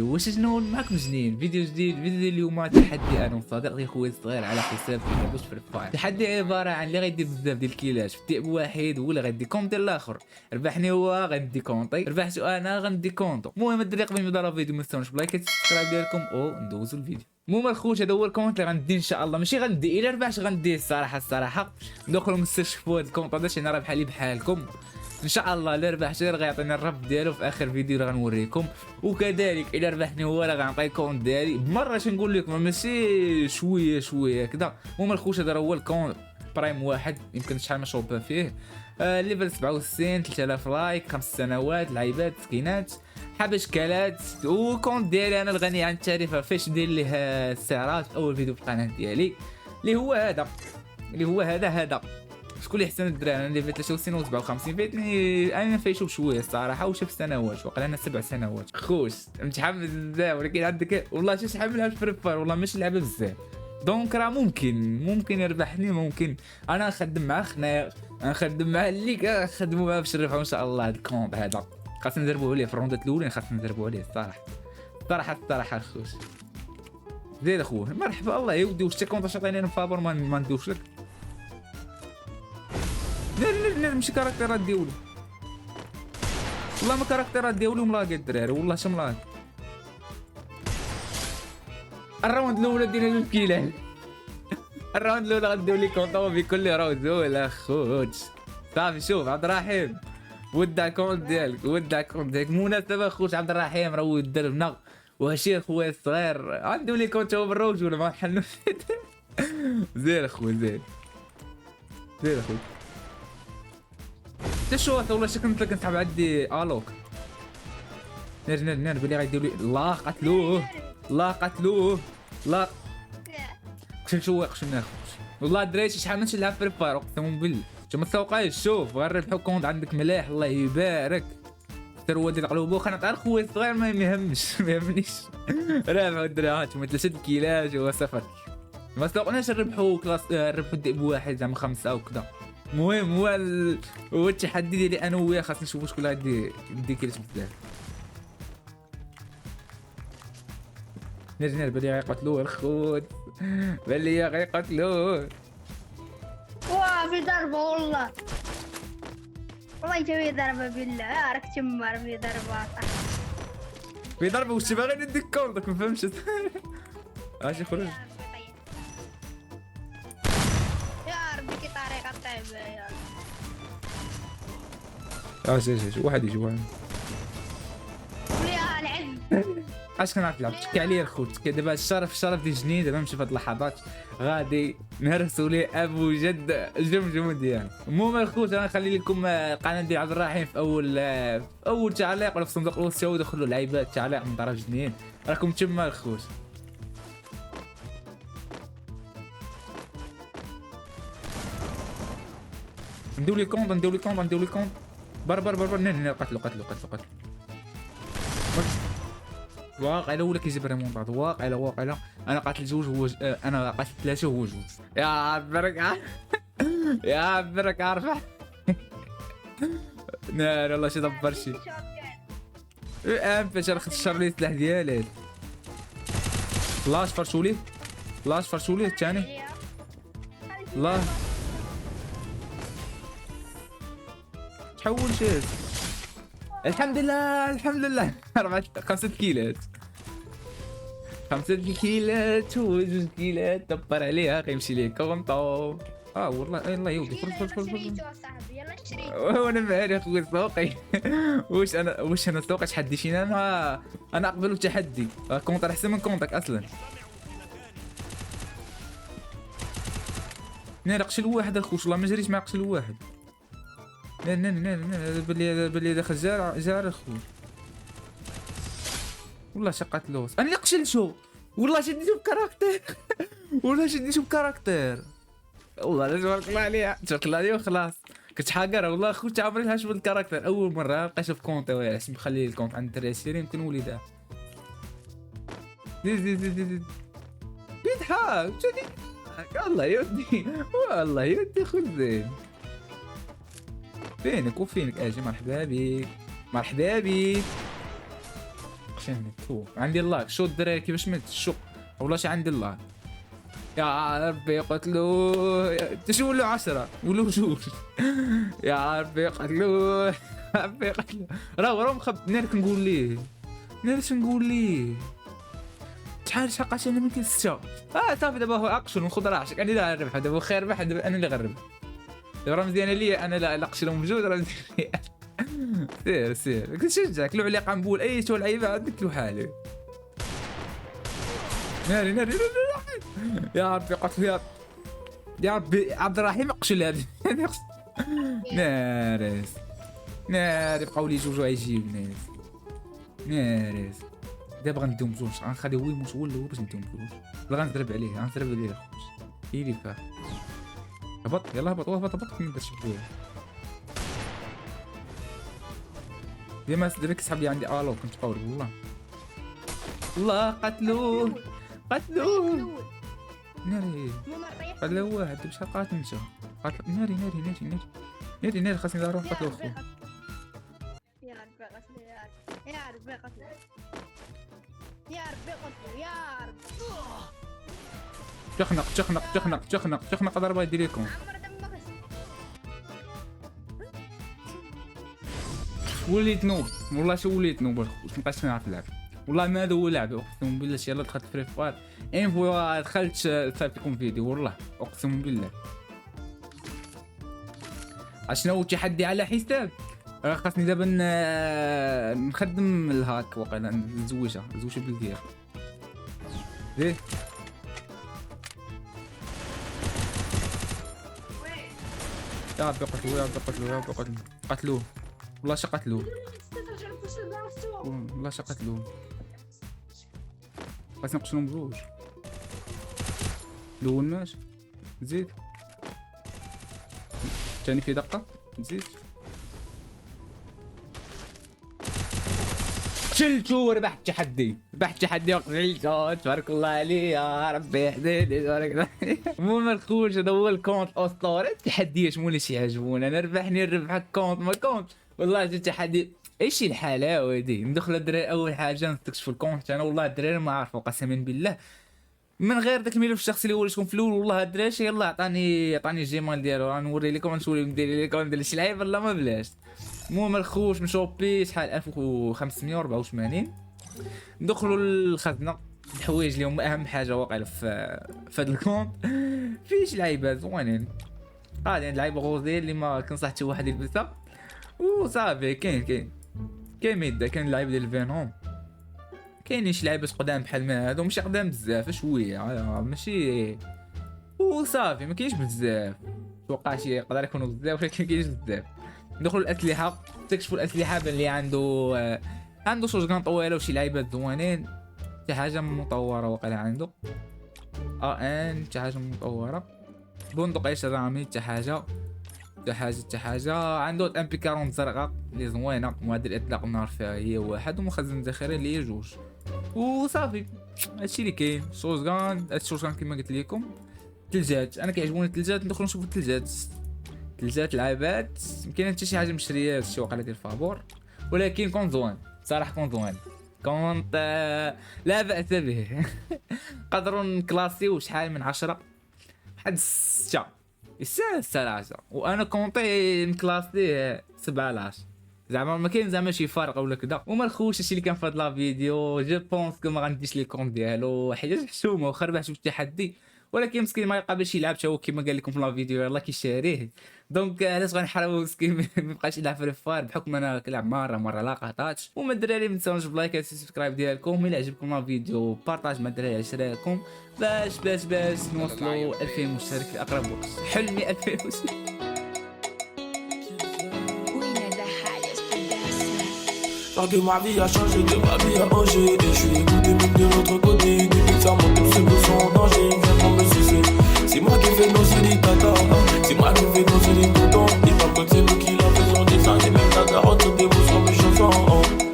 واش شنو معكم جنين فيديو جديد. فيديو اليوم تحدي انا وصديقي خويا الصغير على حساب كيلعبوش في الفاير. التحدي عباره عن اللي غيدير بزاف ديال الكيلات في تيب واحد هو اللي غيدي كونتي الاخر. ربحني هو غندي كونتي، ربحت انا غندي كونتو. المهم الدراري قبل ما نبدا الفيديو ما تنساوش بلايك سبسكرايب ديالكم او ندوزو الفيديو. المهم الخوت هذا هو الكونت اللي غندي ان شاء الله، ماشي غندي الا ربحت غنديه الصراحه ندخلوا نستكشفوا هذا الكونت هذا، انا راه بحالي بحالكم ان شاء الله. الا ربحت غير غيعطيني الرب ديالو في اخر فيديو اللي غنوريكم، وكذلك الا ربحني هو راه غنعطي الكونت ديالي بمره. نقول لكم ماشي شويه كذا. المهم الخوت هذا هو الكونت برايم واحد، يمكن شحال ما شوبه فيه. ليفل 67 3000 لايك 5 سنوات لعيبات سكينات حاب اشكالات. وكونت ديالي انا الغني عن التعريف فاش ندير ليه السعرات في اول فيديو في القناه ديالي اللي هو هذا شكون اللي احسن الدراري. انا اللي في 63 و 57 فايتني انا فايشوف شويه الصراحه، وشوف سنوات وقال انا 7 سنوات. خوش متحمس بزاف، ولكن عندك والله شي شحال نلعب فري فاير والله مش لعبه بزاف. دونك راه ممكن يربحني، ممكن انا نخدم مع خناق، نخدم مع اللي كنخدموا معاه باش نربحوا ان شاء الله. هذا الكونت هذا خاصنا ندربوا عليه في الروندات الاولين، خاصنا ندربوا عليه الصراحه خوش. زيد اخويا مرحبا الله يودي. واش كونت تعطيني انا فابور ما ندوش لك. لا ماشي كاركتيرات ديالو والله، ما كاركتيرات ديالو ملاقي الدراري والله ملاقي. الراوند الاولى دينا الكيلان الراوند الاولى غنديو لي كونطو بكل راوند ولا خوت. صافي شوف عبد الرحيم ودع كونت ديالك مناسبه خوت عبد الرحيم راه ودربنا وهشير خويا الصغير عنده لي كونت هو بالروج ولا ما حلوش. زين اخويا زين اخويا تشوف والله كنت كنسحب عندي الوك. نر بلي غيديروا لي الله قتلوه لا شنو والله الدراري شحال من نلعب فري فاير اقسم بالله. ما تسوقيش شوف غير ربحوا كونت عندك ملاح الله يبارك. الثروه ديال قلوبو خلينا نعطي خويا الصغير ما يهمنيش. رابحوا الدراري هانتوما 3 كيلات وصفر. ما سوقناش نربحوا كلاس نربحوا ديب واحد زعما 5 او كذا. المهم هو التحدي ديالي انا وياه خاصنا نشوفوا شكون غادي يدي كيلات بزاف. نرجع بلي غيقتلوه الخوت، بلي غيقتلوه. واه في ضربة والله جاوي ضربة بالله راك تمر في ضربة في ضربة واش باغي نديك كونتك ما فهمتش. اش يخرج يا ربي كي طريقة طيبة يا اش واحد يجي واحد يا العلم. اش كنعرف تلعب تكي عليا الخوت. دابا الشرف ديال جنين دابا نمشي في هاد اللحظات غادي نهرسوا ليه ابو جد جمجم ديالو. المهم الخوت انا نخلي لكم القناه ديال عبد الرحيم في اول تعليق ولا في صندوق الوصف دخلوا لعيبات تعليق من طرف جنين راكم تما الخوت. نديو لي كونت بر نن قتلو واقع ولا كيجيب ريمونطاد. واقع انا قاتل جوج هو انا قاتل 3 وهو جوج. يا عبرك عارفه. نار والله شي دبر شي فاش راه خسر لي السلاح ديالي. لاش فرشولي الثاني الله تحول شيء. الحمد لله 5 كيلات 5 كيلات و2 كيلات دبر عليها غيمشي ليه كونطو. والله يلا يودي خرج وانا مالي اخويا سوقي. واش انا سوقي تحديتيني انا اقبل التحدي. كونت احسن من كونتك اصلا. نقش الواحد الخوش والله ما جريت مع قش الواحد. بلي داخل جار اخويا والله شقات لوس. انا اللي قشلتو والله شديتو بكاركتير والله لا تبارك الله عليه وخلاص. كنت حاقر والله خوت عمري ما شفت الكاركتير اول مره نلقى في كونت ولا اسم مخلي الكونت عند الدراري السيري يمكن وليدها. زيد يضحك والله يودي خذ زين. فينك اجي مرحبا بيك شنو تو عندي اللاك شو الدراري كيفاش مات شو والله شي عندي اللاك يا ربي قتلوه تشو ولو 10 ولو جوج يا ربي قتلوه ربي قتلوه راه مخب نارك نقول ليه نارش نقول ليه شحال شقاش انا ممكن 6 صافي دابا هو اقشر ونخذ راحتك انا لا نربح دابا خير ربح دابا انا اللي غنربح دابا راه مزيانه ليا انا لا اقشرهم بجوج راه مزيان ليا سير كنشجعك لو عليق نقول اي شو لعيبه عندك له حالي ناري يا ربي قتل يا ربي عبد الرحيم اقشل هذا ناري بقاو لي جوج غيجيب ناري دابا غنديهم بجوج غنخليه هو يموت هو الاول باش نديهم بجوج ولا غنضرب عليه اخويا هي اللي فاح هبط يلاه هبط كي ندير شي بويا ديما كيسحب لي عندي الو كنت قاول والله قتلوه ناري قتلوه واحد بشحال قاتل مشى قتل ناري خاصني نروح نقتلو خويا يا ربي قتلو يا ربي تخنق ضربه يدير لكم عمر دمك وليت نوب والله شو وليت نوب مابقاش نعرف نلعب والله ما هذا هو لعبي اقسم بالله يلاه دخلت فري فاير فوا دخلت صيفط لكم فيديو والله اقسم بالله اشنو تحدي على حساب خاصني دابا نخدم الهاك واقيلا نزوجها بالدير ليه يا ربي قتلوه والله شا قتلوه خاصني نقتلهم بجوج الاول ماشي زيد ثاني في دقه زيد شلتو ربحت تحدي وقتلتو تبارك الله علي يا ربي حديدي تبارك الله المهم الخوش هذا هو الكونت اسطوري التحديات مو اللي يعجبون انا نربحك كونت ما كونت والله التحدي ايش الحلاوه دي ندخل الدراري اول حاجه نستكشفوا الكونت انا والله الدراري ما عرفوا قسما بالله من غير داك الملف الشخصي اللي وريتكم في الاول والله الدراري يلاه عطاني الجيمال ديالو غنوري لكم ندير لكم ندير شي لعيبه لا ما بلاش المهم الخوش مشوبي شحال 1584 ندخلوا للخزنه الحوايج اللي هما اهم حاجه واقيلا في هذا الكونت فيه شي لعيبات زوينين غادي لعيبه غوزيل اللي ما كنصح حتى واحد يلبسها وصافي كاين ميدا كاين اللعيبه ديال الفينوم كاينين شي لعيبه قدام بحال ما هادو ماشي قدام بزاف شويه ماشي وصافي ما كاينش بزاف توقع شي يقدر يكونوا بزاف ولكن ما كاينش بزاف ندخلوا الاسلحه تكتشفوا الاسلحه اللي عنده شوشغان طويله وشي لعيبات زوينين شي حاجه مطوره واقيلا عنده شي حاجه مطوره بندقيه رامي حتى حاجه عنده ام بي 40 زرقاء اللي زوينه معدل اطلاق النار فيها هي واحد ومخزن ذخيره اللي هي جوج وصافي هادشي اللي كاين شوشغان كما قلت لكم ثلجات انا كيعجبوني الثلجات ندخلوا نشوفوا الثلجات العابات يمكن حتى شي حاجه مشريات شي وقيله ديال فابور ولكن كون زوين صراحه كونت لا باس به قدروا نكلاسيو شحال من 10 واحد 6 يستاهل 10 وانا كونطي نكلاسيه 7 على 10 زعما ما كاين زعما شي فرق ولا كذا وما الخوش هادشي اللي كان في هاد لا فيديو جو بونس كو ما غنديش لي كونط ديالو حاجه محسومه واخا ربح شوف التحدي ولكن مسكين ما يقابلش يلعب حتى هو كيما قال لكم في لا فيديو يلاه كيشاريه دونك علاش غنحرمو مسكين ما يبقاش يلعب فري فاير بحكم انا كنلعب مره لا قطعتش وما الدراري ما تنساوش بلايك سبسكرايب ديالكم الا عجبكم لا فيديو بارطاج مع الدراري عشراكم باش نوصلوا 2000 مشترك في اقرب وقت حلمي 2000 مشترك Parce que ma vie a changé, que ma vie a changé. Et je suis écouté même de l'autre côté. Depuis ça, mon tous ces mots sont en danger. Viens pour me sucer. C'est moi qui fais danser les tatas. C'est moi qui fais danser les tontons. Et par contre, c'est nous qui